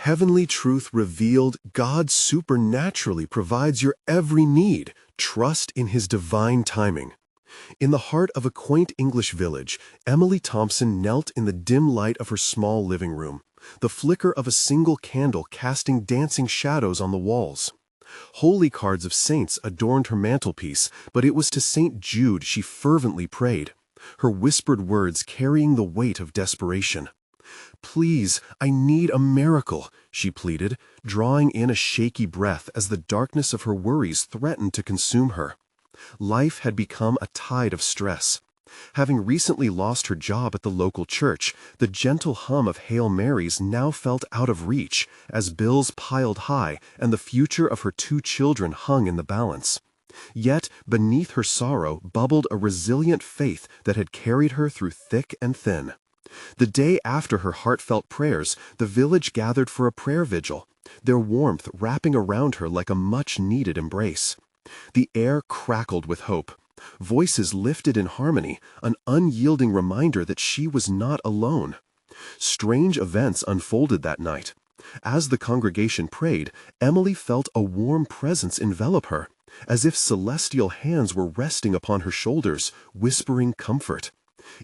Heavenly truth revealed, God supernaturally provides your every need. Trust in His divine timing. In the heart of a quaint English village, Emily Thompson knelt in the dim light of her small living room, the flicker of a single candle casting dancing shadows on the walls. Holy cards of saints adorned her mantelpiece, but it was to St. Jude she fervently prayed, her whispered words carrying the weight of desperation. "Please, I need a miracle," she pleaded, drawing in a shaky breath as the darkness of her worries threatened to consume her. Life had become a tide of stress. Having recently lost her job at the local church, the gentle hum of Hail Marys now felt out of reach as bills piled high and the future of her 2 children hung in the balance. Yet, beneath her sorrow bubbled a resilient faith that had carried her through thick and thin. The day after her heartfelt prayers, the village gathered for a prayer vigil, their warmth wrapping around her like a much-needed embrace. The air crackled with hope. Voices lifted in harmony, an unyielding reminder that she was not alone. Strange events unfolded that night. As the congregation prayed, Emily felt a warm presence envelop her, as if celestial hands were resting upon her shoulders, whispering comfort.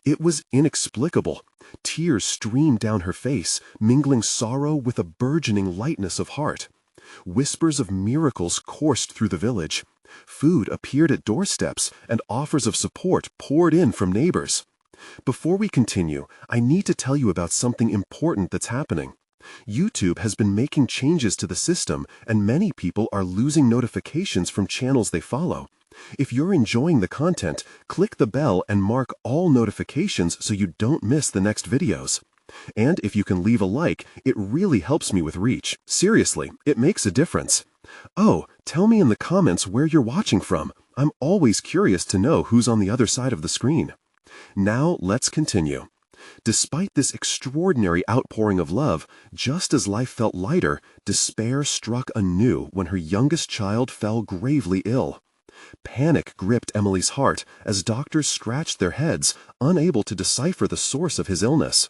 It was inexplicable. Tears streamed down her face, mingling sorrow with a burgeoning lightness of heart. Whispers of miracles coursed through the village. Food appeared at doorsteps, and offers of support poured in from neighbors. Before we continue, I need to tell you about something important that's happening. YouTube has been making changes to the system, and many people are losing notifications from channels they follow. If you're enjoying the content, click the bell and mark all notifications so you don't miss the next videos. And if you can leave a like, it really helps me with reach. Seriously, it makes a difference. Oh, tell me in the comments where you're watching from. I'm always curious to know who's on the other side of the screen. Now let's continue. Despite this extraordinary outpouring of love, just as life felt lighter, despair struck anew when her youngest child fell gravely ill. Panic gripped Emily's heart as doctors scratched their heads, unable to decipher the source of his illness.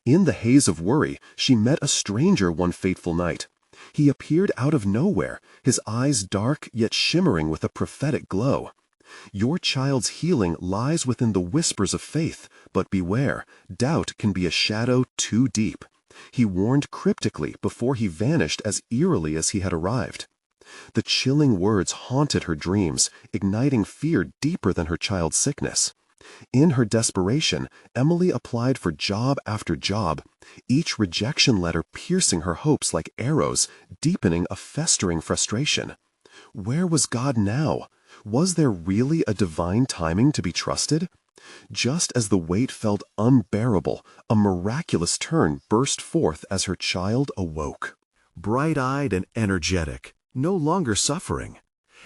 In the haze of worry, she met a stranger one fateful night. He appeared out of nowhere, his eyes dark yet shimmering with a prophetic glow. Your child's healing lies within the whispers of faith, but beware, doubt can be a shadow too deep. He warned cryptically before he vanished as eerily as he had arrived. The chilling words haunted her dreams, igniting fear deeper than her child's sickness. In her desperation, Emily applied for job after job, each rejection letter piercing her hopes like arrows, deepening a festering frustration. Where was God now? Was there really a divine timing to be trusted? Just as the weight felt unbearable, a miraculous turn burst forth as her child awoke. Bright-eyed and energetic, no longer suffering.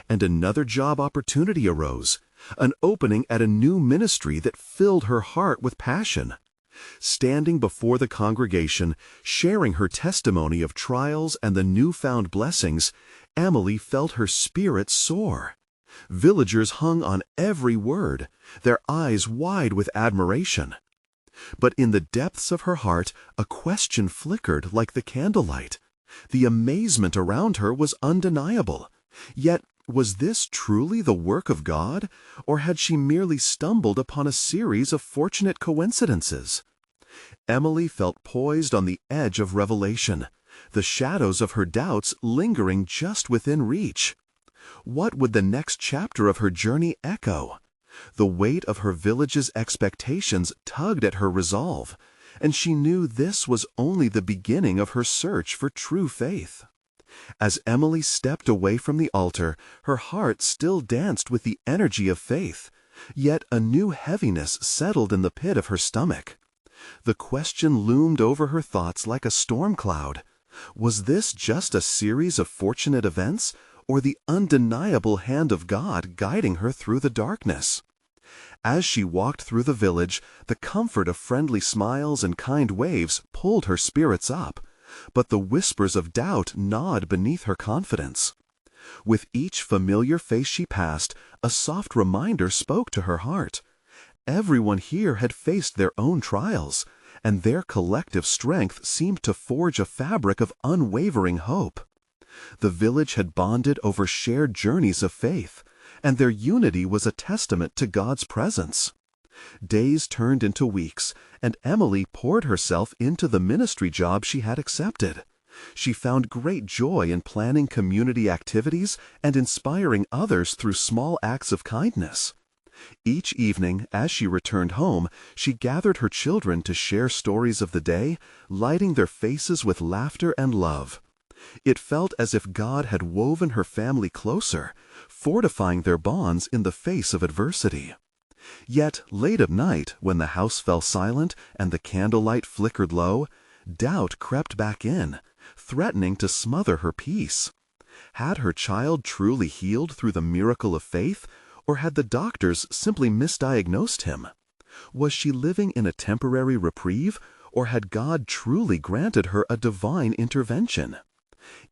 And another job opportunity arose, an opening at a new ministry that filled her heart with passion. Standing before the congregation, sharing her testimony of trials and the newfound blessings, Emily felt her spirit soar. Villagers hung on every word, their eyes wide with admiration. But in the depths of her heart, a question flickered like the candlelight. The amazement around her was undeniable. Yet, was this truly the work of God, or had she merely stumbled upon a series of fortunate coincidences? Emily felt poised on the edge of revelation, the shadows of her doubts lingering just within reach. What would the next chapter of her journey echo? The weight of her village's expectations tugged at her resolve, and she knew this was only the beginning of her search for true faith. As Emily stepped away from the altar, her heart still danced with the energy of faith, yet a new heaviness settled in the pit of her stomach. The question loomed over her thoughts like a storm cloud. Was this just a series of fortunate events, or the undeniable hand of God guiding her through the darkness? As she walked through the village, the comfort of friendly smiles and kind waves pulled her spirits up, but the whispers of doubt gnawed beneath her confidence. With each familiar face she passed, a soft reminder spoke to her heart. Everyone here had faced their own trials, and their collective strength seemed to forge a fabric of unwavering hope. The village had bonded over shared journeys of faith, and their unity was a testament to God's presence. Days turned into weeks, and Emily poured herself into the ministry job she had accepted. She found great joy in planning community activities and inspiring others through small acts of kindness. Each evening, as she returned home, she gathered her children to share stories of the day, lighting their faces with laughter and love. It felt as if God had woven her family closer, fortifying their bonds in the face of adversity. Yet, late at night, when the house fell silent and the candlelight flickered low, doubt crept back in, threatening to smother her peace. Had her child truly healed through the miracle of faith, or had the doctors simply misdiagnosed him? Was she living in a temporary reprieve, or had God truly granted her a divine intervention?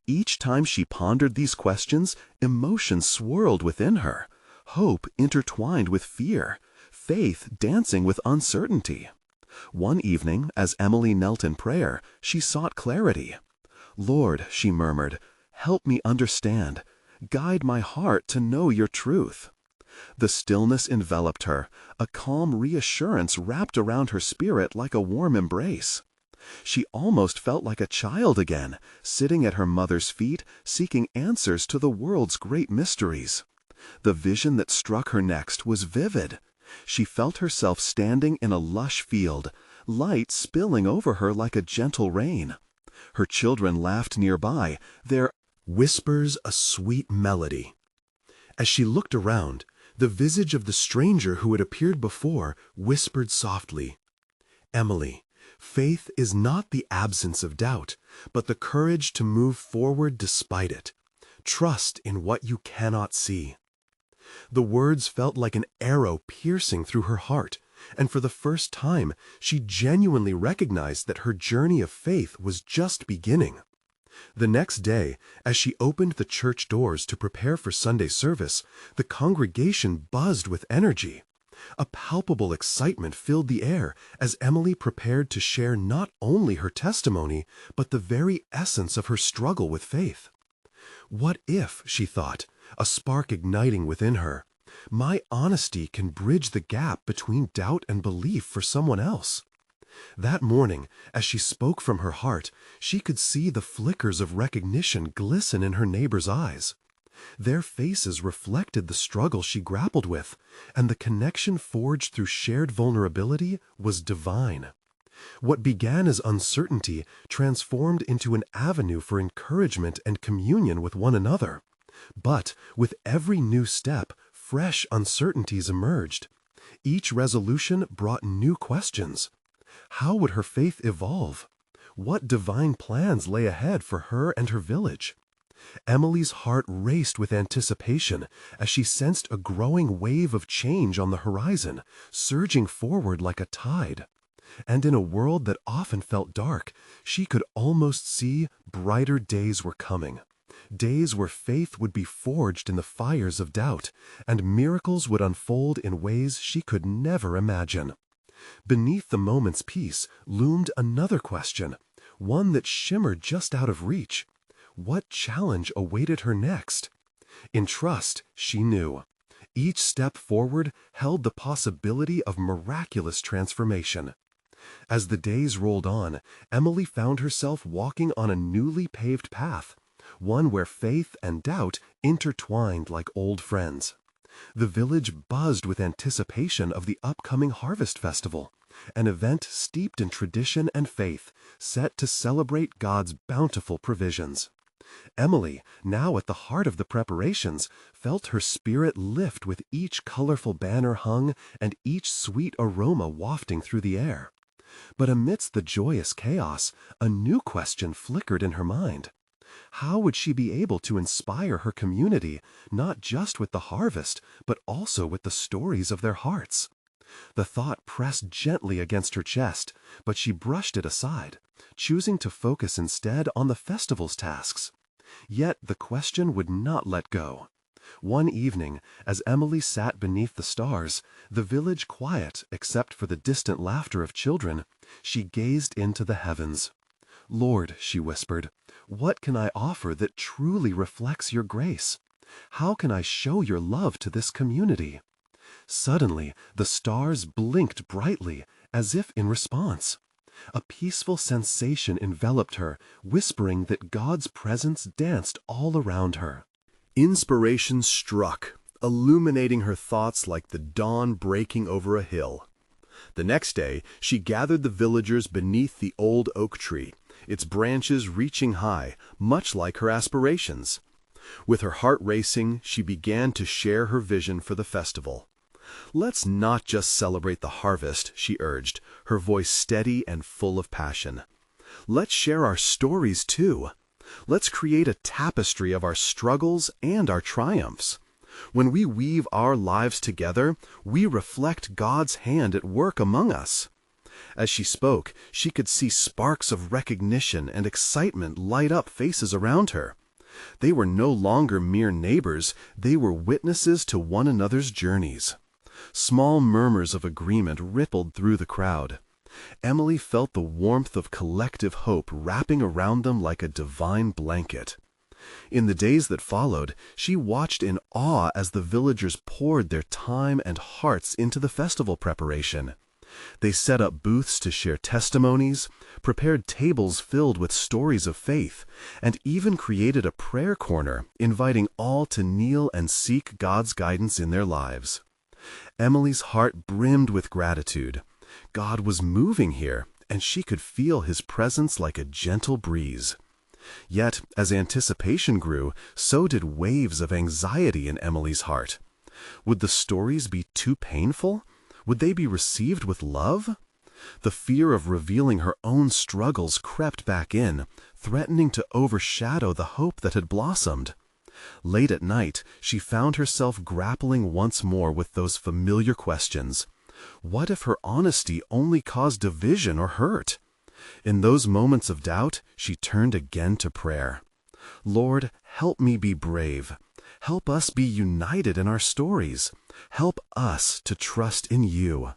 Each time she pondered these questions, emotion swirled within her, hope intertwined with fear, faith dancing with uncertainty. One evening, as Emily knelt in prayer, she sought clarity. "Lord," she murmured, "help me understand. Guide my heart to know your truth." The stillness enveloped her, a calm reassurance wrapped around her spirit like a warm embrace. She almost felt like a child again, sitting at her mother's feet, seeking answers to the world's great mysteries. The vision that struck her next was vivid. She felt herself standing in a lush field, light spilling over her like a gentle rain. Her children laughed nearby, their whispers a sweet melody. As she looked around, the visage of the stranger who had appeared before whispered softly, "Emily, faith is not the absence of doubt, but the courage to move forward despite it. Trust in what you cannot see." The words felt like an arrow piercing through her heart, and for the first time she genuinely recognized that her journey of faith was just beginning. The next day, as she opened the church doors to prepare for Sunday service, the congregation buzzed with energy. A palpable excitement filled the air as Emily prepared to share not only her testimony, but the very essence of her struggle with faith. What if, she thought, a spark igniting within her, my honesty can bridge the gap between doubt and belief for someone else? That morning, as she spoke from her heart, she could see the flickers of recognition glisten in her neighbors' eyes. Their faces reflected the struggle she grappled with, and the connection forged through shared vulnerability was divine. What began as uncertainty transformed into an avenue for encouragement and communion with one another. But with every new step, fresh uncertainties emerged. Each resolution brought new questions. How would her faith evolve? What divine plans lay ahead for her and her village? Emily's heart raced with anticipation as she sensed a growing wave of change on the horizon, surging forward like a tide. And in a world that often felt dark, she could almost see brighter days were coming. Days where faith would be forged in the fires of doubt, and miracles would unfold in ways she could never imagine. Beneath the moment's peace loomed another question, one that shimmered just out of reach. What challenge awaited her next? In trust, she knew. Each step forward held the possibility of miraculous transformation. As the days rolled on, Emily found herself walking on a newly paved path, one where faith and doubt intertwined like old friends. The village buzzed with anticipation of the upcoming Harvest Festival, an event steeped in tradition and faith, set to celebrate God's bountiful provisions. Emily, now at the heart of the preparations, felt her spirit lift with each colorful banner hung and each sweet aroma wafting through the air. But amidst the joyous chaos, a new question flickered in her mind. How would she be able to inspire her community, not just with the harvest, but also with the stories of their hearts? The thought pressed gently against her chest, but she brushed it aside, choosing to focus instead on the festival's tasks. Yet the question would not let go. One evening, as Emily sat beneath the stars, the village quiet except for the distant laughter of children, she gazed into the heavens. "Lord," she whispered, "what can I offer that truly reflects your grace? How can I show your love to this community?" Suddenly, the stars blinked brightly, as if in response. A peaceful sensation enveloped her, whispering that God's presence danced all around her. Inspiration struck, illuminating her thoughts like the dawn breaking over a hill. The next day, she gathered the villagers beneath the old oak tree, its branches reaching high, much like her aspirations. With her heart racing, she began to share her vision for the festival. "Let's not just celebrate the harvest," she urged, her voice steady and full of passion. "Let's share our stories too. Let's create a tapestry of our struggles and our triumphs. When we weave our lives together, we reflect God's hand at work among us." As she spoke, she could see sparks of recognition and excitement light up faces around her. They were no longer mere neighbors, they were witnesses to one another's journeys. Small murmurs of agreement rippled through the crowd. Emily felt the warmth of collective hope wrapping around them like a divine blanket. In the days that followed, she watched in awe as the villagers poured their time and hearts into the festival preparation. They set up booths to share testimonies, prepared tables filled with stories of faith, and even created a prayer corner, inviting all to kneel and seek God's guidance in their lives. Emily's heart brimmed with gratitude. God was moving here, and she could feel His presence like a gentle breeze. Yet, as anticipation grew, so did waves of anxiety in Emily's heart. Would the stories be too painful? Would they be received with love? The fear of revealing her own struggles crept back in, threatening to overshadow the hope that had blossomed. Late at night, she found herself grappling once more with those familiar questions. What if her honesty only caused division or hurt? In those moments of doubt, she turned again to prayer. "Lord, help me be brave. Help us be united in our stories. Help us to trust in you."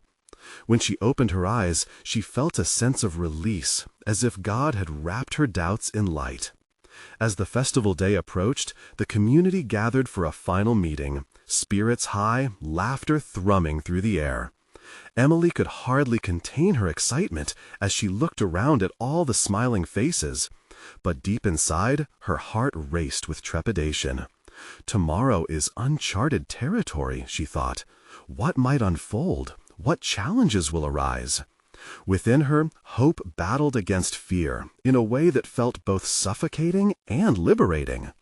When she opened her eyes, she felt a sense of release, as if God had wrapped her doubts in light. As the festival day approached, the community gathered for a final meeting, spirits high, laughter thrumming through the air. Emily could hardly contain her excitement as she looked around at all the smiling faces. But deep inside, her heart raced with trepidation. Tomorrow is uncharted territory, she thought. What might unfold? What challenges will arise? Within her, hope battled against fear in a way that felt both suffocating and liberating.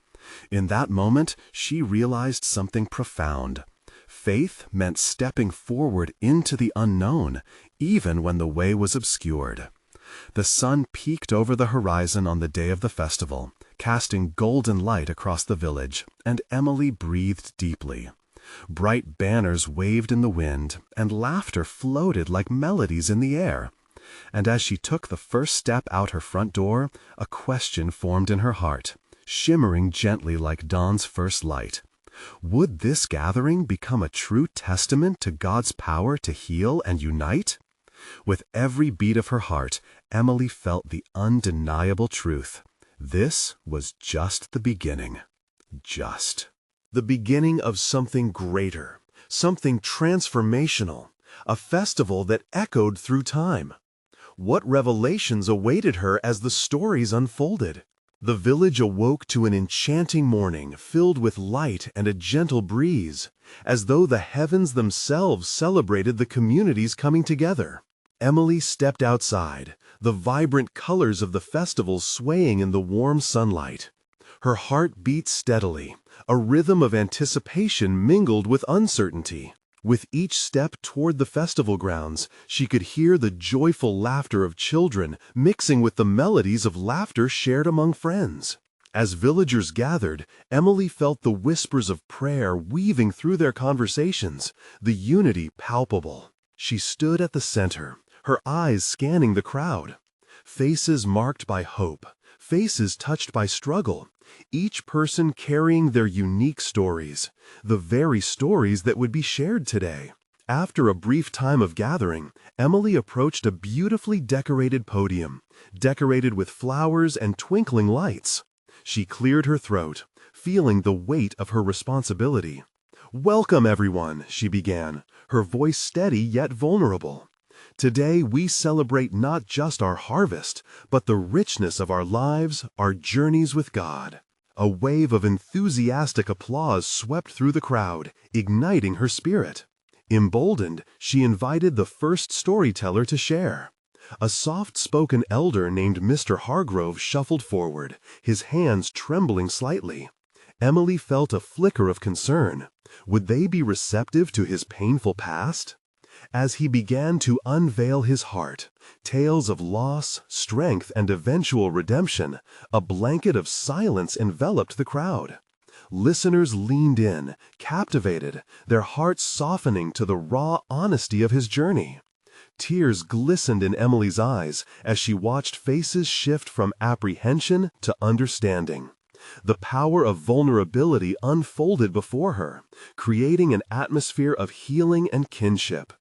In that moment, she realized something profound. Faith meant stepping forward into the unknown, even when the way was obscured. The sun peeked over the horizon on the day of the festival, casting golden light across the village, and Emily breathed deeply. Bright banners waved in the wind, and laughter floated like melodies in the air. And as she took the first step out her front door, a question formed in her heart, shimmering gently like dawn's first light. Would this gathering become a true testament to God's power to heal and unite? With every beat of her heart, Emily felt the undeniable truth. This was just the beginning. Just. The beginning of something greater, something transformational, a festival that echoed through time. What revelations awaited her as the stories unfolded? The village awoke to an enchanting morning filled with light and a gentle breeze, as though the heavens themselves celebrated the community's coming together. Emily stepped outside, the vibrant colors of the festival swaying in the warm sunlight. Her heart beat steadily, a rhythm of anticipation mingled with uncertainty. With each step toward the festival grounds, she could hear the joyful laughter of children mixing with the melodies of laughter shared among friends. As villagers gathered, Emily felt the whispers of prayer weaving through their conversations, the unity palpable. She stood at the center, her eyes scanning the crowd. Faces marked by hope, faces touched by struggle, each person carrying their unique stories, the very stories that would be shared today. After a brief time of gathering, Emily approached a beautifully decorated podium, decorated with flowers and twinkling lights. She cleared her throat, feeling the weight of her responsibility. "Welcome, everyone," she began, her voice steady yet vulnerable. "Today we celebrate not just our harvest, but the richness of our lives, our journeys with God." A wave of enthusiastic applause swept through the crowd, igniting her spirit. Emboldened, she invited the first storyteller to share. A soft-spoken elder named Mr. Hargrove shuffled forward, his hands trembling slightly. Emily felt a flicker of concern. Would they be receptive to his painful past? As he began to unveil his heart, tales of loss, strength, and eventual redemption, a blanket of silence enveloped the crowd. Listeners leaned in, captivated, their hearts softening to the raw honesty of his journey. Tears glistened in Emily's eyes as she watched faces shift from apprehension to understanding. The power of vulnerability unfolded before her, creating an atmosphere of healing and kinship.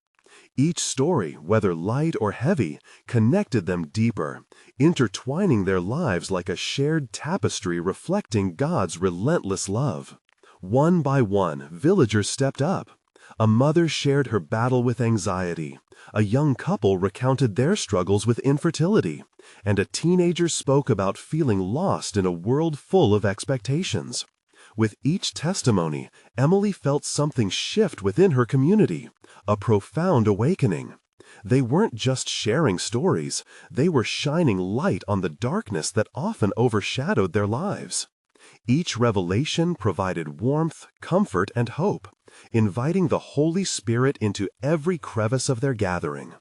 Each story, whether light or heavy, connected them deeper, intertwining their lives like a shared tapestry reflecting God's relentless love. One by one, villagers stepped up. A mother shared her battle with anxiety, a young couple recounted their struggles with infertility, and a teenager spoke about feeling lost in a world full of expectations. With each testimony, Emily felt something shift within her community, a profound awakening. They weren't just sharing stories, they were shining light on the darkness that often overshadowed their lives. Each revelation provided warmth, comfort, and hope, inviting the Holy Spirit into every crevice of their gathering.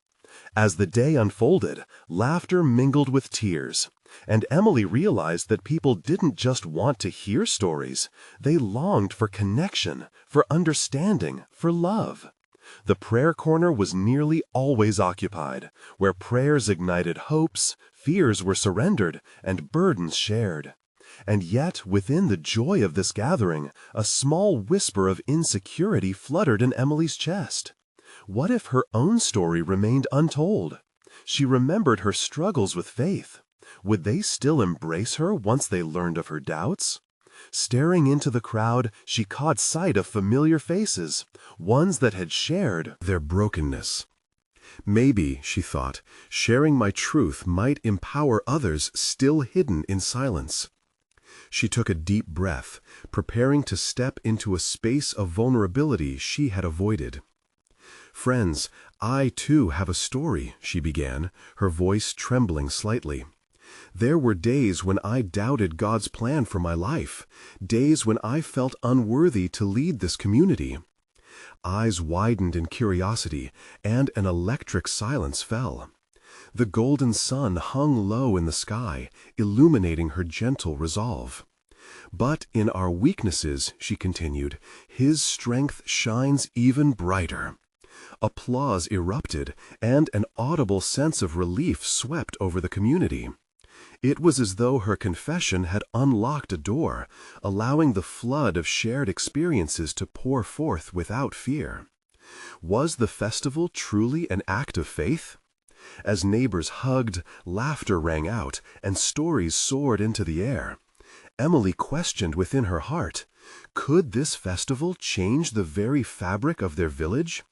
As the day unfolded, laughter mingled with tears, and Emily realized that people didn't just want to hear stories, they longed for connection, for understanding, for love. The prayer corner was nearly always occupied, where prayers ignited hopes, fears were surrendered, and burdens shared. And yet, within the joy of this gathering, a small whisper of insecurity fluttered in Emily's chest. What if her own story remained untold? She remembered her struggles with faith. Would they still embrace her once they learned of her doubts? Staring into the crowd, she caught sight of familiar faces, ones that had shared their brokenness. Maybe, she thought, sharing my truth might empower others still hidden in silence. She took a deep breath, preparing to step into a space of vulnerability she had avoided. "Friends, I too have a story," she began, her voice trembling slightly. "There were days when I doubted God's plan for my life, days when I felt unworthy to lead this community." Eyes widened in curiosity, and an electric silence fell. The golden sun hung low in the sky, illuminating her gentle resolve. "But in our weaknesses," she continued, "His strength shines even brighter." Applause erupted, and an audible sense of relief swept over the community. It was as though her confession had unlocked a door, allowing the flood of shared experiences to pour forth without fear. Was the festival truly an act of faith? As neighbors hugged, laughter rang out, and stories soared into the air, Emily questioned within her heart, could this festival change the very fabric of their village?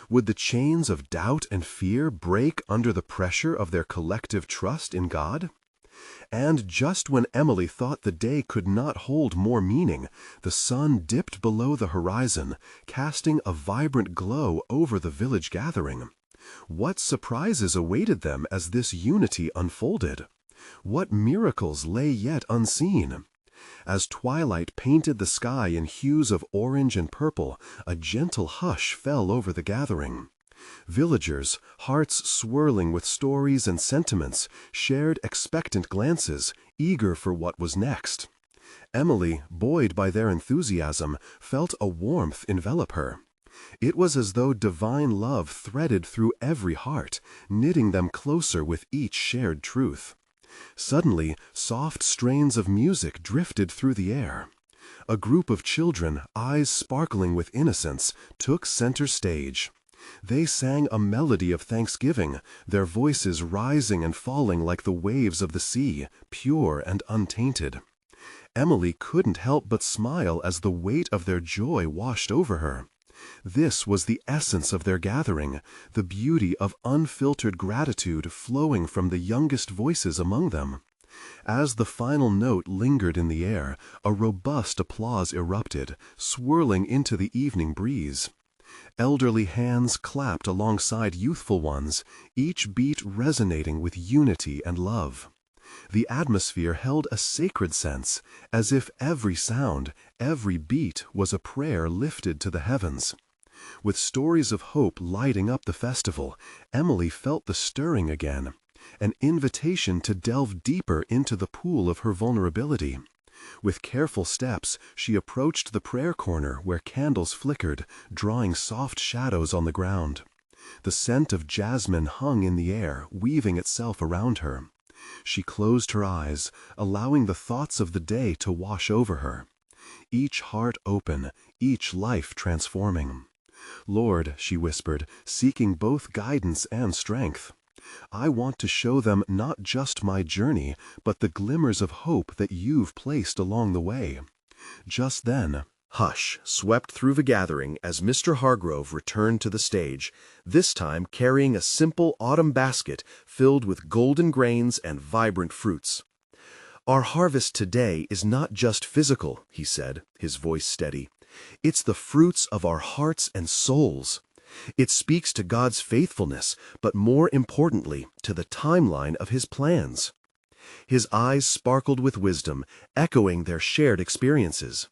Would the chains of doubt and fear break under the pressure of their collective trust in God? And just when Emily thought the day could not hold more meaning, the sun dipped below the horizon, casting a vibrant glow over the village gathering. What surprises awaited them as this unity unfolded? What miracles lay yet unseen? As twilight painted the sky in hues of orange and purple, a gentle hush fell over the gathering. Villagers, hearts swirling with stories and sentiments, shared expectant glances, eager for what was next. Emily, buoyed by their enthusiasm, felt a warmth envelop her. It was as though divine love threaded through every heart, knitting them closer with each shared truth. Suddenly, soft strains of music drifted through the air. A group of children, eyes sparkling with innocence, took center stage. They sang a melody of thanksgiving, their voices rising and falling like the waves of the sea, pure and untainted. Emily couldn't help but smile as the weight of their joy washed over her. This was the essence of their gathering, the beauty of unfiltered gratitude flowing from the youngest voices among them. As the final note lingered in the air, a robust applause erupted, swirling into the evening breeze. Elderly hands clapped alongside youthful ones, each beat resonating with unity and love. The atmosphere held a sacred sense, as if every sound, every beat was a prayer lifted to the heavens. With stories of hope lighting up the festival, Emily felt the stirring again, an invitation to delve deeper into the pool of her vulnerability. With careful steps, she approached the prayer corner where candles flickered, drawing soft shadows on the ground. The scent of jasmine hung in the air, weaving itself around her. She closed her eyes, allowing the thoughts of the day to wash over her. Each heart open, each life transforming. "Lord," she whispered, seeking both guidance and strength, "I want to show them not just my journey, but the glimmers of hope that you've placed along the way." Just then, hush swept through the gathering as Mr. Hargrove returned to the stage, this time carrying a simple autumn basket filled with golden grains and vibrant fruits. "Our harvest today is not just physical," he said, his voice steady. "It's the fruits of our hearts and souls. It speaks to God's faithfulness, but more importantly, to the timeline of His plans." His eyes sparkled with wisdom, echoing their shared experiences.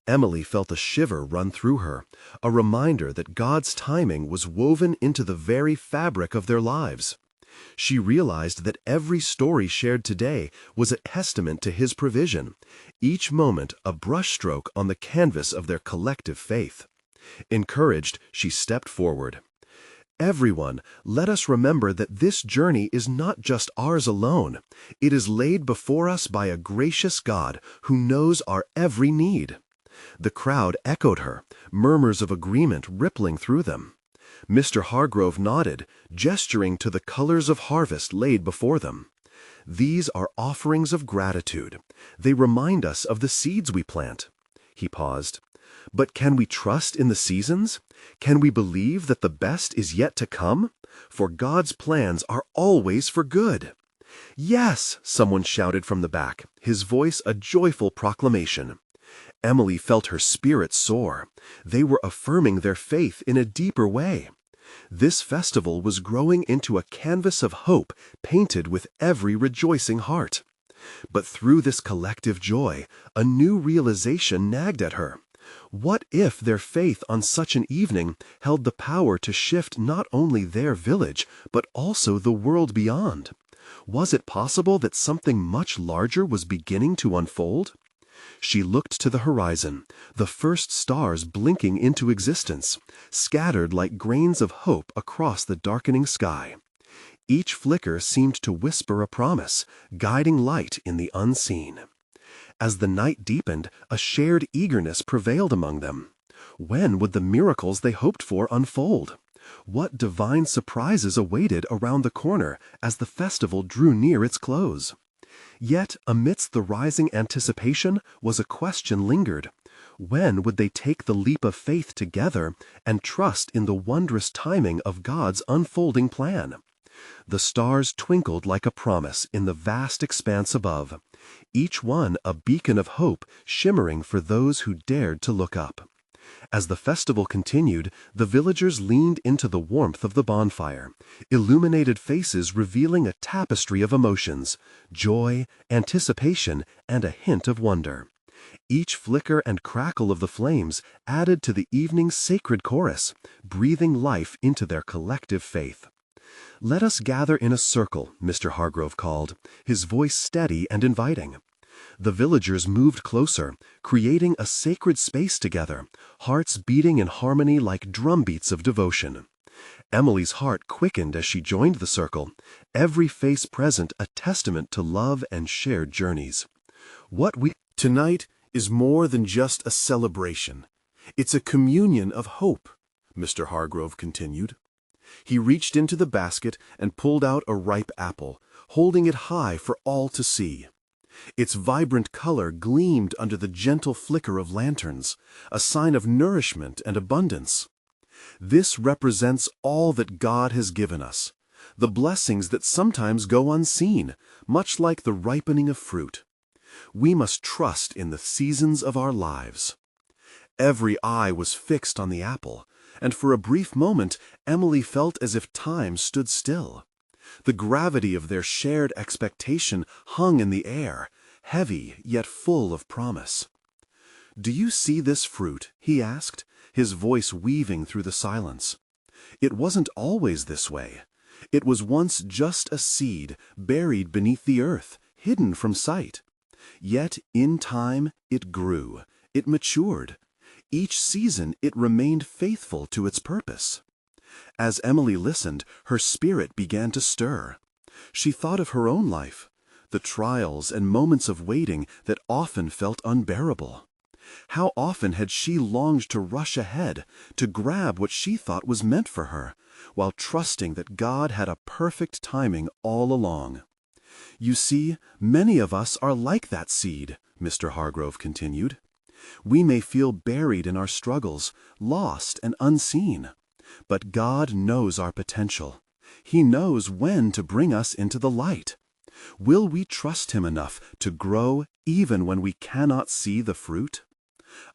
Emily felt a shiver run through her, a reminder that God's timing was woven into the very fabric of their lives. She realized that every story shared today was a testament to His provision, each moment a brushstroke on the canvas of their collective faith. Encouraged, she stepped forward. "Everyone, let us remember that this journey is not just ours alone. It is laid before us by a gracious God who knows our every need." The crowd echoed her, murmurs of agreement rippling through them. Mr. Hargrove nodded, gesturing to the colors of harvest laid before them. "These are offerings of gratitude. They remind us of the seeds we plant." He paused. "But can we trust in the seasons? Can we believe that the best is yet to come? For God's plans are always for good." "Yes!" someone shouted from the back, his voice a joyful proclamation. Emily felt her spirit soar. They were affirming their faith in a deeper way. This festival was growing into a canvas of hope painted with every rejoicing heart. But through this collective joy, a new realization nagged at her. What if their faith on such an evening held the power to shift not only their village, but also the world beyond? Was it possible that something much larger was beginning to unfold? She looked to the horizon, the first stars blinking into existence, scattered like grains of hope across the darkening sky. Each flicker seemed to whisper a promise, guiding light in the unseen. As the night deepened, a shared eagerness prevailed among them. When would the miracles they hoped for unfold? What divine surprises awaited around the corner as the festival drew near its close? Yet, amidst the rising anticipation, was a question lingered. When would they take the leap of faith together and trust in the wondrous timing of God's unfolding plan? The stars twinkled like a promise in the vast expanse above, each one a beacon of hope shimmering for those who dared to look up. As the festival continued, the villagers leaned into the warmth of the bonfire, illuminated faces revealing a tapestry of emotions, joy, anticipation, and a hint of wonder. Each flicker and crackle of the flames added to the evening's sacred chorus, breathing life into their collective faith. "Let us gather in a circle," Mr. Hargrove called, his voice steady and inviting. The villagers moved closer, creating a sacred space together, hearts beating in harmony like drumbeats of devotion. Emily's heart quickened as she joined the circle, every face present a testament to love and shared journeys. Tonight is more than just a celebration. It's a communion of hope, Mr. Hargrove continued. He reached into the basket and pulled out a ripe apple, holding it high for all to see. Its vibrant color gleamed under the gentle flicker of lanterns, a sign of nourishment and abundance. This represents all that God has given us, the blessings that sometimes go unseen, much like the ripening of fruit. We must trust in the seasons of our lives. Every eye was fixed on the apple, and for a brief moment Emily felt as if time stood still. The gravity of their shared expectation hung in the air, heavy yet full of promise. "Do you see this fruit?" he asked, his voice weaving through the silence. "It wasn't always this way. It was once just a seed buried beneath the earth, hidden from sight. Yet in time it grew, it matured. Each season it remained faithful to its purpose." As Emily listened, her spirit began to stir. She thought of her own life, the trials and moments of waiting that often felt unbearable. How often had she longed to rush ahead, to grab what she thought was meant for her, while trusting that God had a perfect timing all along. "You see, many of us are like that seed," Mr. Hargrove continued. "We may feel buried in our struggles, lost and unseen. But God knows our potential. He knows when to bring us into the light. Will we trust Him enough to grow even when we cannot see the fruit?"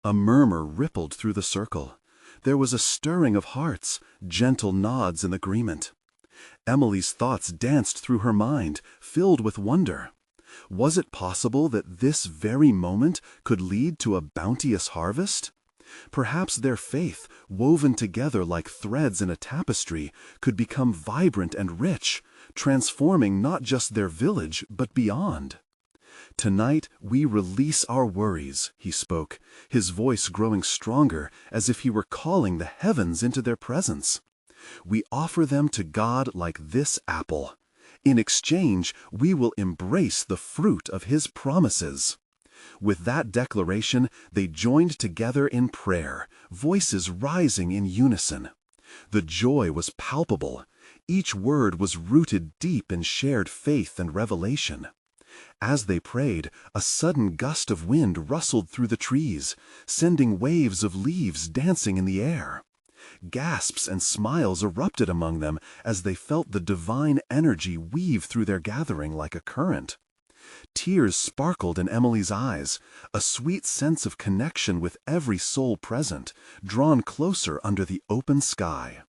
A murmur rippled through the circle. There was a stirring of hearts, gentle nods in agreement. Emily's thoughts danced through her mind, filled with wonder. Was it possible that this very moment could lead to a bounteous harvest? Perhaps their faith, woven together like threads in a tapestry, could become vibrant and rich, transforming not just their village, but beyond. "Tonight we release our worries," he spoke, his voice growing stronger, as if he were calling the heavens into their presence. "We offer them to God like this apple. In exchange, we will embrace the fruit of His promises." With that declaration, they joined together in prayer, voices rising in unison. The joy was palpable. Each word was rooted deep in shared faith and revelation. As they prayed, a sudden gust of wind rustled through the trees, sending waves of leaves dancing in the air. Gasps and smiles erupted among them as they felt the divine energy weave through their gathering like a current. Tears sparkled in Emily's eyes, a sweet sense of connection with every soul present, drawn closer under the open sky.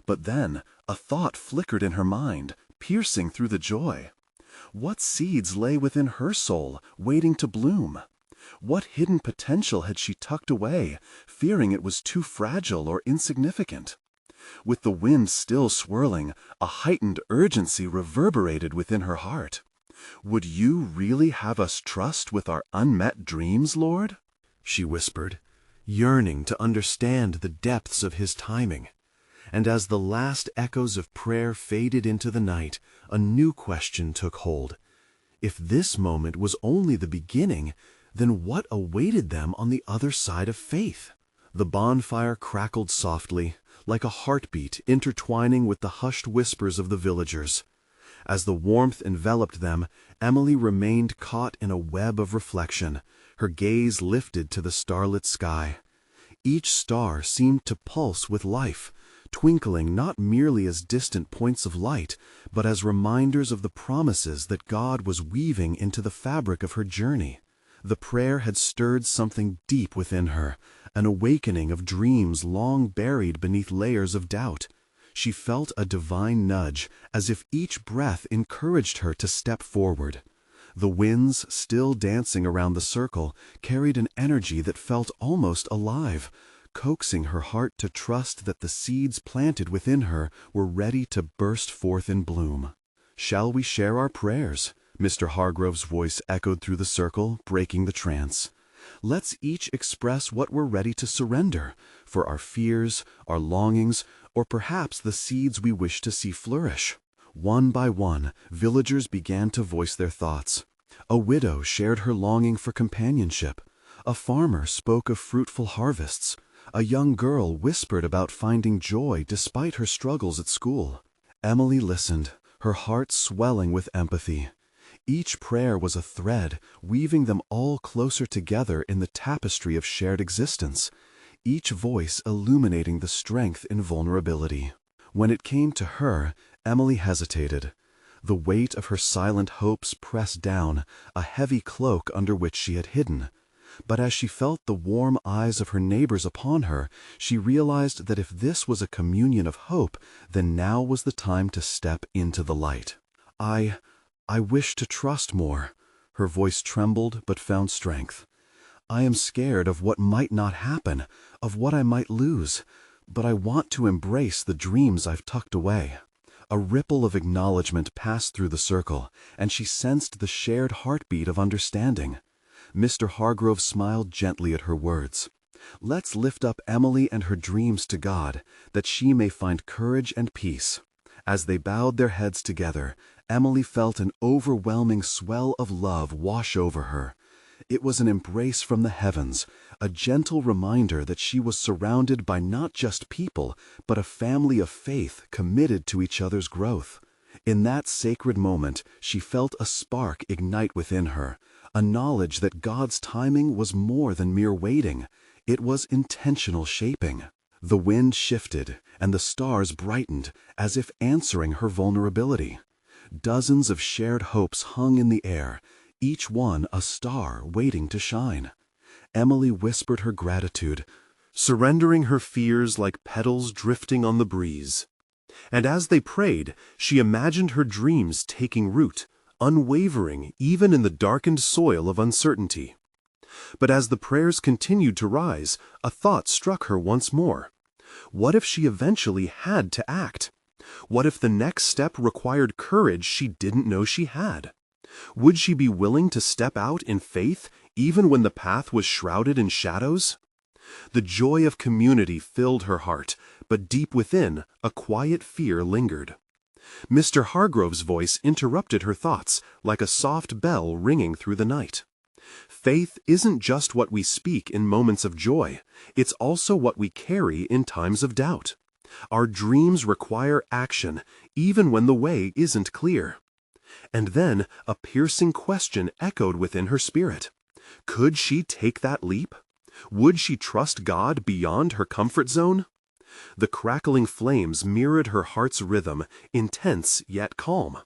But then a thought flickered in her mind, piercing through the joy. What seeds lay within her soul, waiting to bloom? What hidden potential had she tucked away, fearing it was too fragile or insignificant? With the wind still swirling, a heightened urgency reverberated within her heart. "Would you really have us trust with our unmet dreams, Lord?" she whispered, yearning to understand the depths of His timing. And as the last echoes of prayer faded into the night, a new question took hold. If this moment was only the beginning, then what awaited them on the other side of faith? The bonfire crackled softly, like a heartbeat intertwining with the hushed whispers of the villagers. As the warmth enveloped them, Emily remained caught in a web of reflection, her gaze lifted to the starlit sky. Each star seemed to pulse with life, twinkling not merely as distant points of light, but as reminders of the promises that God was weaving into the fabric of her journey. The prayer had stirred something deep within her, an awakening of dreams long buried beneath layers of doubt. She felt a divine nudge, as if each breath encouraged her to step forward. The winds, still dancing around the circle, carried an energy that felt almost alive, coaxing her heart to trust that the seeds planted within her were ready to burst forth in bloom. "Shall we share our prayers?" Mr. Hargrove's voice echoed through the circle, breaking the trance. "Let's each express what we're ready to surrender, for our fears, our longings, or perhaps the seeds we wish to see flourish. One by one, villagers began to voice their thoughts. A widow shared her longing for companionship. A farmer spoke of fruitful harvests. A young girl whispered about finding joy despite her struggles at school. Emily listened, her heart swelling with empathy. Each prayer was a thread, weaving them all closer together in the tapestry of shared existence, each voice illuminating the strength in vulnerability. When it came to her, Emily hesitated. The weight of her silent hopes pressed down, a heavy cloak under which she had hidden. But as she felt the warm eyes of her neighbors upon her, she realized that if this was a communion of hope, then now was the time to step into the light. I wish to trust more. Her voice trembled but found strength. I am scared of what might not happen, of what I might lose, but I want to embrace the dreams I've tucked away. A ripple of acknowledgement passed through the circle, and she sensed the shared heartbeat of understanding. Mr. Hargrove smiled gently at her words. Let's lift up Emily and her dreams to God, that she may find courage and peace. As they bowed their heads together, Emily felt an overwhelming swell of love wash over her. It was an embrace from the heavens, a gentle reminder that she was surrounded by not just people, but a family of faith committed to each other's growth. In that sacred moment, she felt a spark ignite within her, a knowledge that God's timing was more than mere waiting. It was intentional shaping. The wind shifted, and the stars brightened, as if answering her vulnerability. Dozens of shared hopes hung in the air, each one a star waiting to shine. Emily whispered her gratitude, surrendering her fears like petals drifting on the breeze. And as they prayed, she imagined her dreams taking root, unwavering even in the darkened soil of uncertainty. But as the prayers continued to rise, a thought struck her once more. What if she eventually had to act? What if the next step required courage she didn't know she had? Would she be willing to step out in faith even when the path was shrouded in shadows? The joy of community filled her heart, but deep within, a quiet fear lingered. Mr. Hargrove's voice interrupted her thoughts, like a soft bell ringing through the night. Faith isn't just what we speak in moments of joy, it's also what we carry in times of doubt. Our dreams require action, even when the way isn't clear. And then a piercing question echoed within her spirit. Could she take that leap? Would she trust God beyond her comfort zone? The crackling flames mirrored her heart's rhythm, intense yet calm.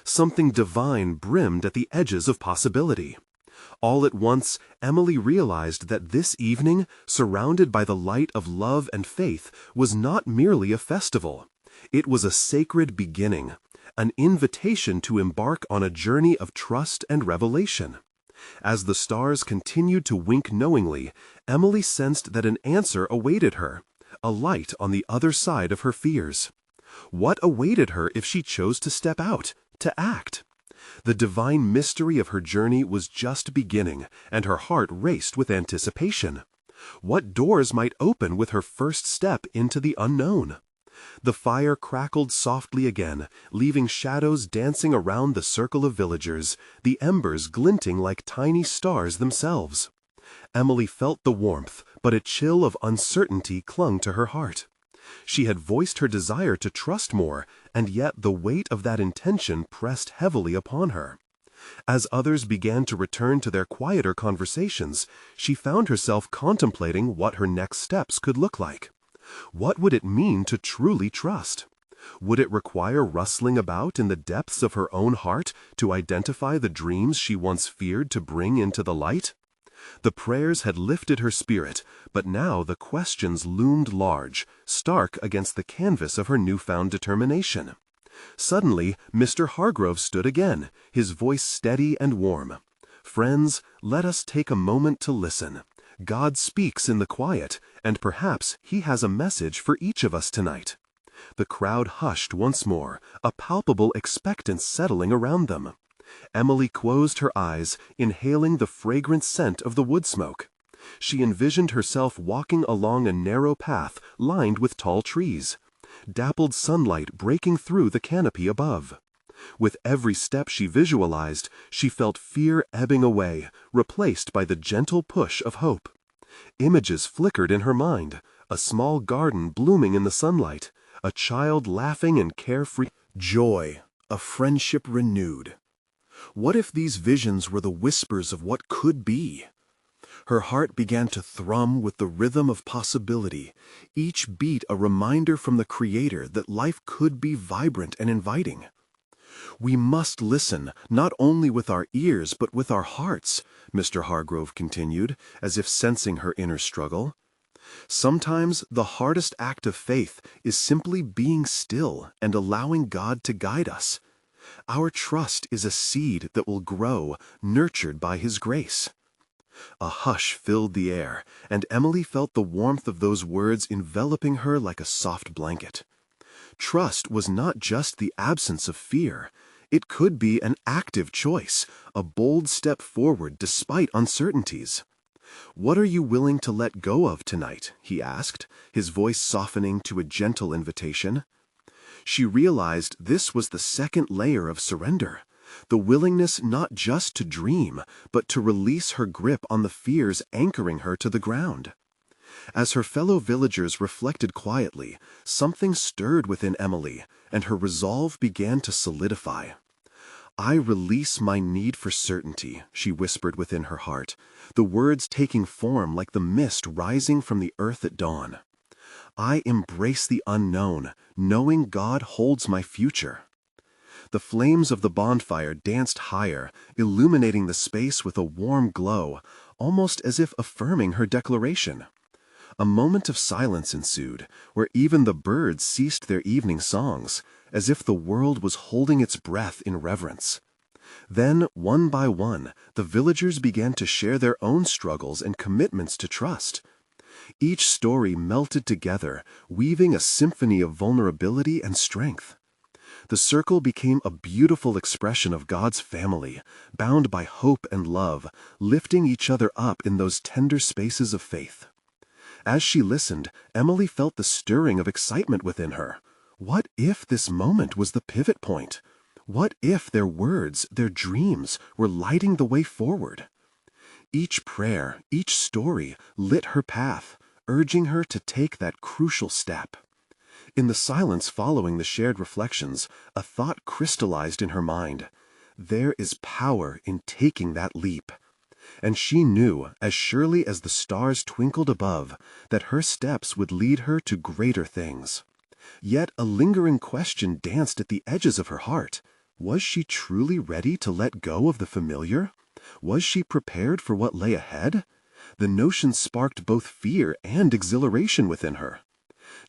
Something divine brimmed at the edges of possibility. All at once, Emily realized that this evening, surrounded by the light of love and faith, was not merely a festival. It was a sacred beginning, an invitation to embark on a journey of trust and revelation. As the stars continued to wink knowingly, Emily sensed that an answer awaited her, a light on the other side of her fears. What awaited her if she chose to step out, to act? The divine mystery of her journey was just beginning, and her heart raced with anticipation. What doors might open with her first step into the unknown? The fire crackled softly again, leaving shadows dancing around the circle of villagers, the embers glinting like tiny stars themselves. Emily felt the warmth, but a chill of uncertainty clung to her heart. She had voiced her desire to trust more, and yet the weight of that intention pressed heavily upon her. As others began to return to their quieter conversations, she found herself contemplating what her next steps could look like. What would it mean to truly trust? Would it require rustling about in the depths of her own heart to identify the dreams she once feared to bring into the light? The prayers had lifted her spirit, but now the questions loomed large, stark against the canvas of her newfound determination. Suddenly, Mr. Hargrove stood again, his voice steady and warm. Friends, let us take a moment to listen. God speaks in the quiet, and perhaps He has a message for each of us tonight. The crowd hushed once more, a palpable expectance settling around them. Emily closed her eyes, inhaling the fragrant scent of the wood smoke. She envisioned herself walking along a narrow path lined with tall trees. dappled sunlight breaking through the canopy above. With every step she visualized, she felt fear ebbing away, replaced by the gentle push of hope. Images flickered in her mind, a small garden blooming in the sunlight, a child laughing and carefree. Joy, a friendship renewed. What if these visions were the whispers of what could be? Her heart began to thrum with the rhythm of possibility, each beat a reminder from the Creator that life could be vibrant and inviting. "We must listen, not only with our ears but with our hearts," Mr. Hargrove continued, as if sensing her inner struggle. "Sometimes the hardest act of faith is simply being still and allowing God to guide us. Our trust is a seed that will grow, nurtured by His grace." A hush filled the air, and Emily felt the warmth of those words enveloping her like a soft blanket. Trust was not just the absence of fear. It could be an active choice, a bold step forward despite uncertainties. "What are you willing to let go of tonight?" he asked, his voice softening to a gentle invitation. She realized this was the second layer of surrender, the willingness not just to dream, but to release her grip on the fears anchoring her to the ground. As her fellow villagers reflected quietly, something stirred within Emily, and her resolve began to solidify. "I release my need for certainty," she whispered within her heart, the words taking form like the mist rising from the earth at dawn. "I embrace the unknown, knowing God holds my future." The flames of the bonfire danced higher, illuminating the space with a warm glow, almost as if affirming her declaration. A moment of silence ensued, where even the birds ceased their evening songs, as if the world was holding its breath in reverence. Then, one by one, the villagers began to share their own struggles and commitments to trust. Each story melted together, weaving a symphony of vulnerability and strength. The circle became a beautiful expression of God's family, bound by hope and love, lifting each other up in those tender spaces of faith. As she listened, Emily felt the stirring of excitement within her. What if this moment was the pivot point? What if their words, their dreams, were lighting the way forward? Each prayer, each story, lit her path, urging her to take that crucial step. In the silence following the shared reflections, a thought crystallized in her mind. There is power in taking that leap. And she knew, as surely as the stars twinkled above, that her steps would lead her to greater things. Yet a lingering question danced at the edges of her heart. Was she truly ready to let go of the familiar? Was she prepared for what lay ahead? The notion sparked both fear and exhilaration within her.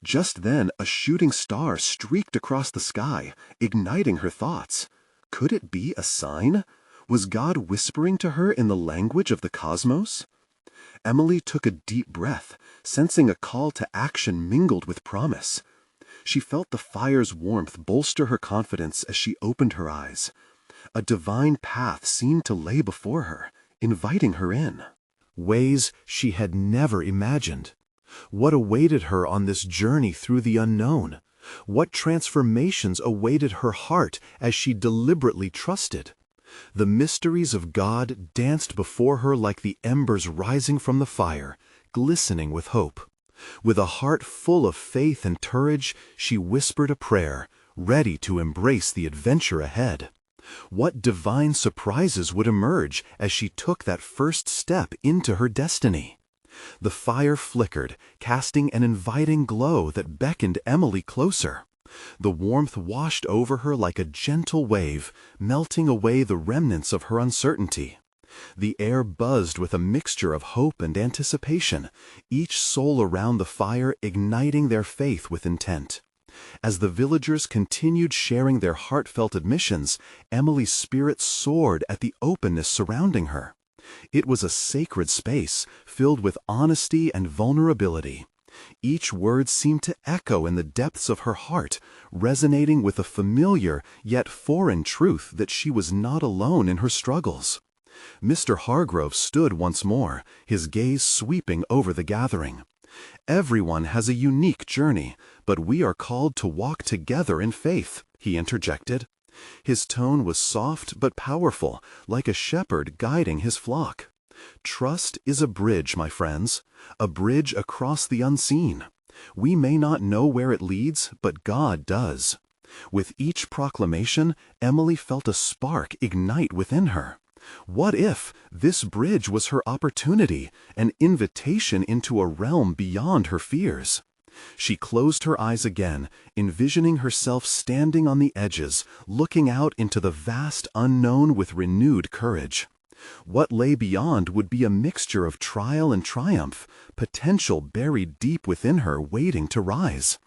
Just then, a shooting star streaked across the sky, igniting her thoughts. Could it be a sign? Was God whispering to her in the language of the cosmos? Emily took a deep breath, sensing a call to action mingled with promise. She felt the fire's warmth bolster her confidence as she opened her eyes. A divine path seemed to lay before her, inviting her in. Ways she had never imagined. What awaited her on this journey through the unknown? What transformations awaited her heart as she deliberately trusted? The mysteries of God danced before her like the embers rising from the fire, glistening with hope. With a heart full of faith and courage, she whispered a prayer, ready to embrace the adventure ahead. What divine surprises would emerge as she took that first step into her destiny? The fire flickered, casting an inviting glow that beckoned Emily closer. The warmth washed over her like a gentle wave, melting away the remnants of her uncertainty. The air buzzed with a mixture of hope and anticipation, each soul around the fire igniting their faith with intent. As the villagers continued sharing their heartfelt admissions, Emily's spirit soared at the openness surrounding her. It was a sacred space, filled with honesty and vulnerability. Each word seemed to echo in the depths of her heart, resonating with a familiar yet foreign truth that she was not alone in her struggles. Mr. Hargrove stood once more, his gaze sweeping over the gathering. "Everyone has a unique journey, but we are called to walk together in faith," he interjected. His tone was soft but powerful, like a shepherd guiding his flock. Trust is a bridge, my friends, a bridge across the unseen. We may not know where it leads, but God does. With each proclamation, Emily felt a spark ignite within her. What if this bridge was her opportunity, an invitation into a realm beyond her fears? She closed her eyes again, envisioning herself standing on the edges, looking out into the vast unknown with renewed courage. What lay beyond would be a mixture of trial and triumph, potential buried deep within her waiting to rise.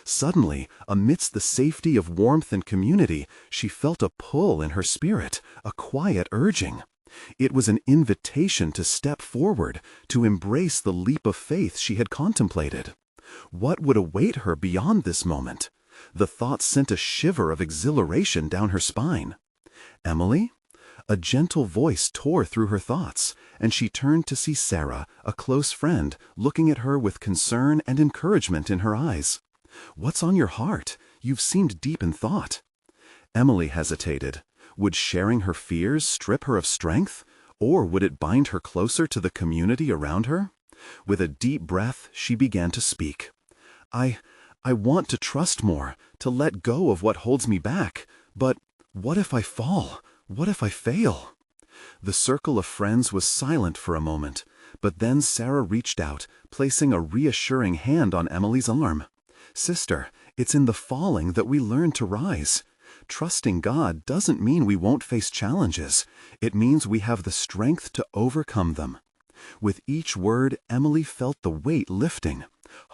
Suddenly, amidst the safety of warmth and community, she felt a pull in her spirit, a quiet urging. It was an invitation to step forward, to embrace the leap of faith she had contemplated. What would await her beyond this moment? The thought sent a shiver of exhilaration down her spine. "Emily?" A gentle voice tore through her thoughts, and she turned to see Sarah, a close friend, looking at her with concern and encouragement in her eyes. "What's on your heart? You've seemed deep in thought." Emily hesitated. Would sharing her fears strip her of strength, or would it bind her closer to the community around her? With a deep breath, she began to speak. I want to trust more, to let go of what holds me back, but what if I fall? What if I fail?" The circle of friends was silent for a moment, but then Sarah reached out, placing a reassuring hand on Emily's arm. "Sister, it's in the falling that we learn to rise. Trusting God doesn't mean we won't face challenges. It means we have the strength to overcome them." With each word, Emily felt the weight lifting.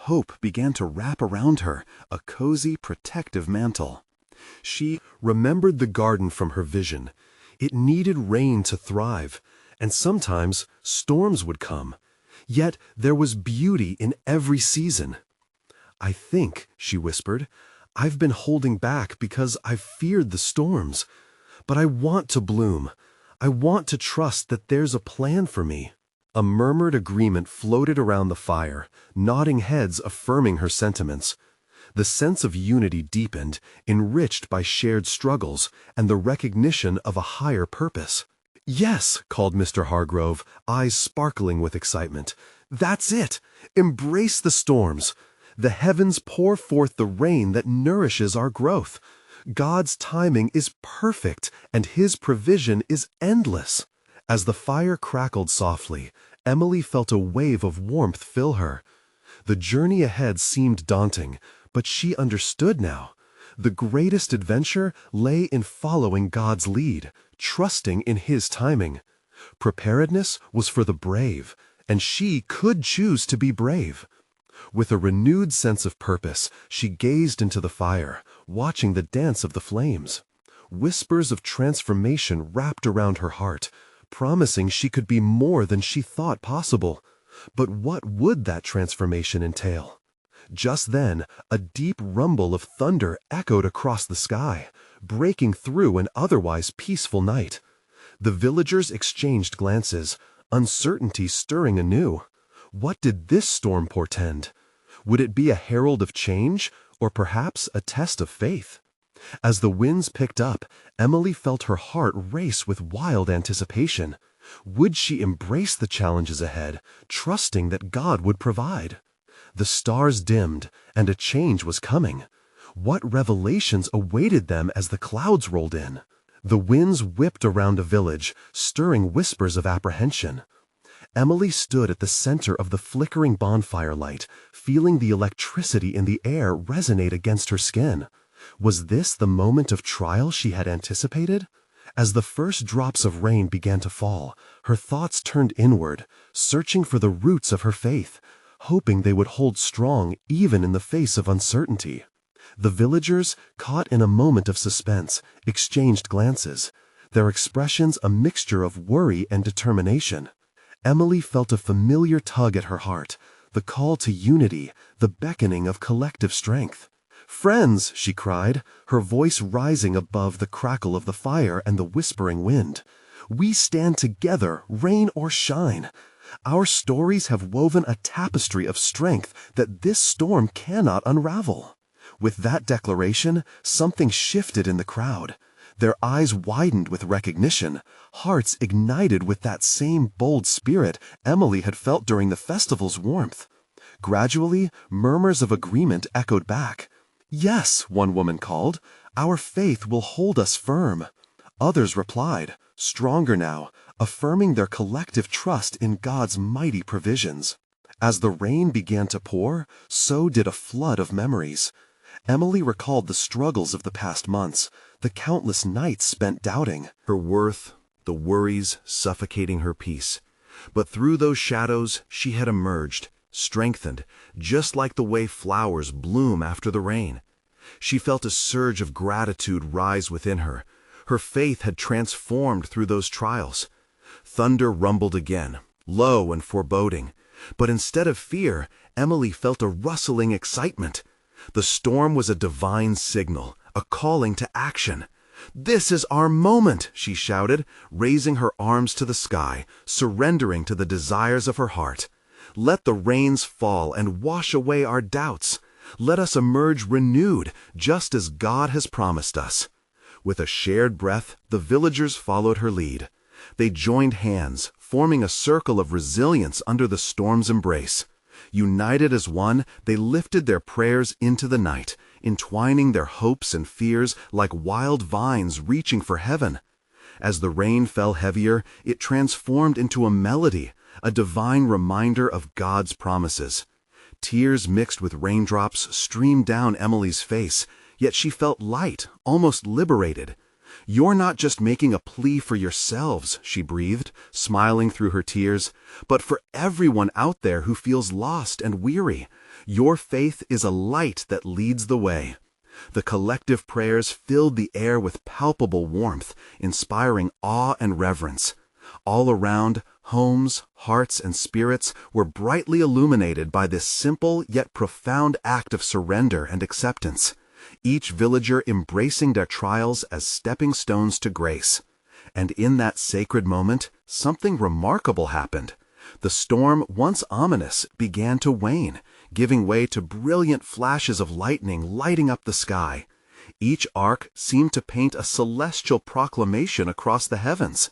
Hope began to wrap around her, a cozy, protective mantle. She remembered the garden from her vision. It needed rain to thrive, and sometimes storms would come. Yet there was beauty in every season. "I think," she whispered, "I've been holding back because I've feared the storms. But I want to bloom. I want to trust that there's a plan for me." A murmured agreement floated around the fire, nodding heads affirming her sentiments. The sense of unity deepened, enriched by shared struggles and the recognition of a higher purpose. "Yes," called Mr. Hargrove, eyes sparkling with excitement. "That's it! Embrace the storms. The heavens pour forth the rain that nourishes our growth. God's timing is perfect, and His provision is endless." As the fire crackled softly, Emily felt a wave of warmth fill her. The journey ahead seemed daunting, but she understood now. The greatest adventure lay in following God's lead, trusting in His timing. Preparedness was for the brave, and she could choose to be brave. With a renewed sense of purpose, she gazed into the fire, watching the dance of the flames. Whispers of transformation wrapped around her heart, promising she could be more than she thought possible. But what would that transformation entail? Just then, a deep rumble of thunder echoed across the sky, breaking through an otherwise peaceful night. The villagers exchanged glances, uncertainty stirring anew. What did this storm portend? Would it be a herald of change, or perhaps a test of faith? As the winds picked up, Emily felt her heart race with wild anticipation. Would she embrace the challenges ahead, trusting that God would provide? The stars dimmed, and a change was coming. What revelations awaited them as the clouds rolled in? The winds whipped around a village, stirring whispers of apprehension. Emily stood at the center of the flickering bonfire light, feeling the electricity in the air resonate against her skin. Was this the moment of trial she had anticipated? As the first drops of rain began to fall, her thoughts turned inward, searching for the roots of her faith, hoping they would hold strong even in the face of uncertainty. The villagers, caught in a moment of suspense, exchanged glances, their expressions a mixture of worry and determination. Emily felt a familiar tug at her heart, the call to unity, the beckoning of collective strength. "Friends," she cried, her voice rising above the crackle of the fire and the whispering wind, "we stand together, rain or shine. Our stories have woven a tapestry of strength that this storm cannot unravel." With that declaration, something shifted in the crowd. Their eyes widened with recognition, hearts ignited with that same bold spirit Emily had felt during the festival's warmth. Gradually, murmurs of agreement echoed back. "Yes," one woman called, "our faith will hold us firm." Others replied, stronger now, affirming their collective trust in God's mighty provisions. As the rain began to pour, so did a flood of memories. Emily recalled the struggles of the past months, the countless nights spent doubting her worth, the worries suffocating her peace. But through those shadows she had emerged, strengthened, just like the way flowers bloom after the rain. She felt a surge of gratitude rise within her. Her faith had transformed through those trials. Thunder rumbled again, low and foreboding. But instead of fear, Emily felt a rustling excitement. The storm was a divine signal, a calling to action. "This is our moment," she shouted, raising her arms to the sky, surrendering to the desires of her heart. "Let the rains fall and wash away our doubts. Let us emerge renewed, just as God has promised us." With a shared breath, the villagers followed her lead. They joined hands, forming a circle of resilience under the storm's embrace. United as one, they lifted their prayers into the night, entwining their hopes and fears like wild vines reaching for heaven. As the rain fell heavier, it transformed into a melody, a divine reminder of God's promises. Tears mixed with raindrops streamed down Emily's face, yet she felt light, almost liberated. "You're not just making a plea for yourselves," she breathed, smiling through her tears, "but for everyone out there who feels lost and weary. Your faith is a light that leads the way." The collective prayers filled the air with palpable warmth, inspiring awe and reverence. All around, homes, hearts, and spirits were brightly illuminated by this simple yet profound act of surrender and acceptance. Each villager embracing their trials as stepping stones to grace. And in that sacred moment, something remarkable happened. The storm, once ominous, began to wane, giving way to brilliant flashes of lightning lighting up the sky. Each arc seemed to paint a celestial proclamation across the heavens.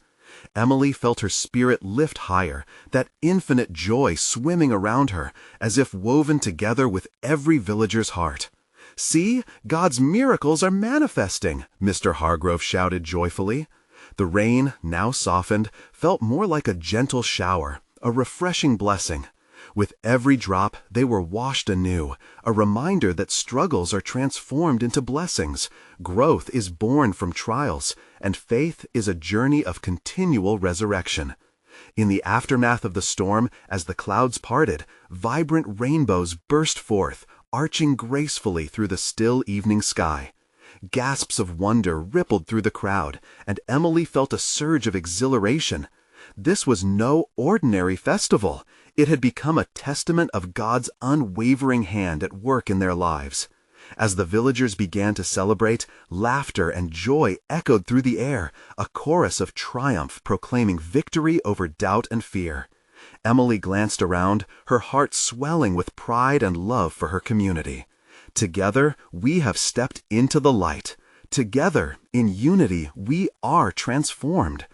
Emily felt her spirit lift higher, that infinite joy swimming around her, as if woven together with every villager's heart. "See, God's miracles are manifesting," Mr. Hargrove shouted joyfully. The rain, now softened, felt more like a gentle shower, a refreshing blessing. With every drop, they were washed anew, a reminder that struggles are transformed into blessings, growth is born from trials, and faith is a journey of continual resurrection. In the aftermath of the storm, as the clouds parted, vibrant rainbows burst forth, arching gracefully through the still evening sky. Gasps of wonder rippled through the crowd, and Emily felt a surge of exhilaration. This was no ordinary festival. It had become a testament of God's unwavering hand at work in their lives. As the villagers began to celebrate, laughter and joy echoed through the air, a chorus of triumph proclaiming victory over doubt and fear. Emily glanced around, her heart swelling with pride and love for her community. Together, we have stepped into the light. Together, in unity, we are transformed.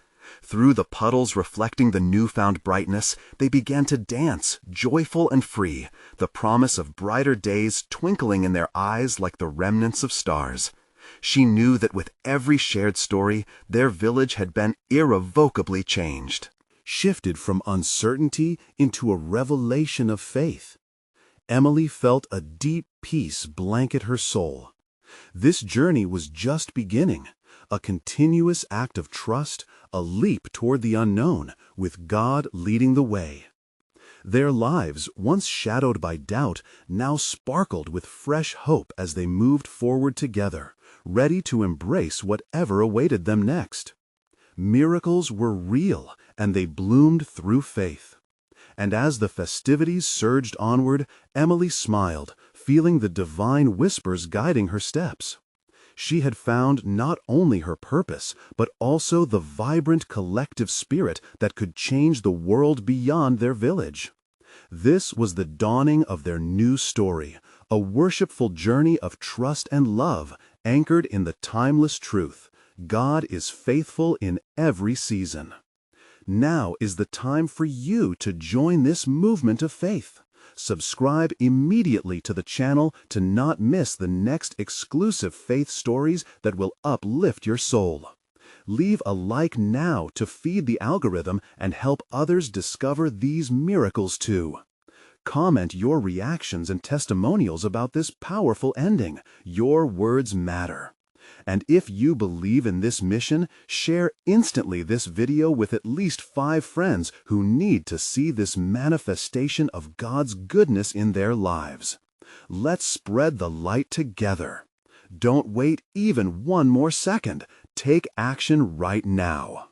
Through the puddles reflecting the newfound brightness, they began to dance, joyful and free, the promise of brighter days twinkling in their eyes like the remnants of stars. She knew that with every shared story, their village had been irrevocably changed. Shifted from uncertainty into a revelation of faith. Emily felt a deep peace blanket her soul. This journey was just beginning, a continuous act of trust, a leap toward the unknown, with God leading the way. Their lives, once shadowed by doubt, now sparkled with fresh hope as they moved forward together, ready to embrace whatever awaited them next. Miracles were real, and they bloomed through faith. And as the festivities surged onward, Emily smiled, feeling the divine whispers guiding her steps. She had found not only her purpose, but also the vibrant collective spirit that could change the world beyond their village. This was the dawning of their new story, a worshipful journey of trust and love, anchored in the timeless truth: God is faithful in every season. Now is the time for you to join this movement of faith. Subscribe immediately to the channel to not miss the next exclusive faith stories that will uplift your soul. Leave a like now to feed the algorithm and help others discover these miracles too. Comment your reactions and testimonials about this powerful ending. Your words matter. And if you believe in this mission, share instantly this video with at least 5 friends who need to see this manifestation of God's goodness in their lives. Let's spread the light together. Don't wait even one more second. Take action right now.